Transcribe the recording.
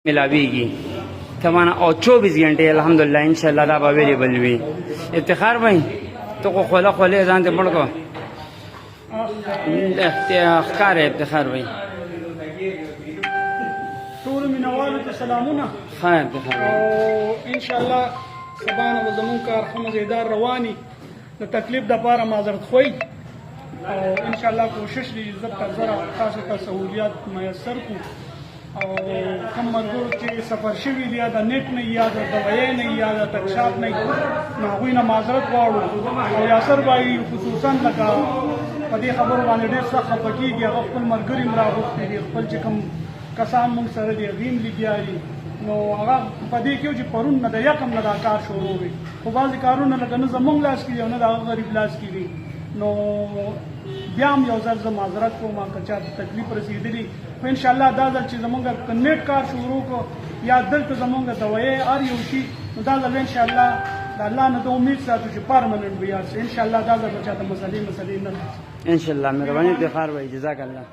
ملاویږي تمانا او 24 غنټې الحمدلله ان شاء الله دا به اویلیبل وي افتخار وای ته خو خلا خلا ځان ته مړ کو افتخار افتخار وای ټول مینوالو ته سلامونه خیر افتخار او ان شاء الله سبانه به زمون کارخانه زیدار رواني د تکلیف د پاره معذرت خوای او ان شاء الله کوشش دی زب تر زره تاسو ته سہولیات میسر کو او کوم ملګرو چې سفر شوي دي یا د نیټ نه یا د دوایي نه یا د تکشاف نه نو هغوی نه معذرت غواړو او یاسر بھائی خصوصا لکه په دې خبرو باندې ډېر سخت خفه کېږي هغه خپل ملګري هم راغوښتي دي خپل چې کوم کسان مونږ سره دي هغوی هم لګیا دي نو هغه په دې کې چې پرون نه د یکم نه دا کار شروع وي خو بعضې کارونه لکه نه زمونږ لاس کې دي او نه د هغه غریب لاس کې دي نو بیا هم یو ځل زه معذرت کوم که چا ته تکلیف رسېدلي خو انشاءالله دا ځل چې زمونږ که نیټ کار شروع کړو یا دلته زمونږ دوایي هر یو شي نو دا ځل انشاءالله د الله نه د امید ساتو چې پرمننټ وي انشاءالله دا ځل به چاته مسلې نه ان شاء الله مهرباني افتخار وای جزاک الله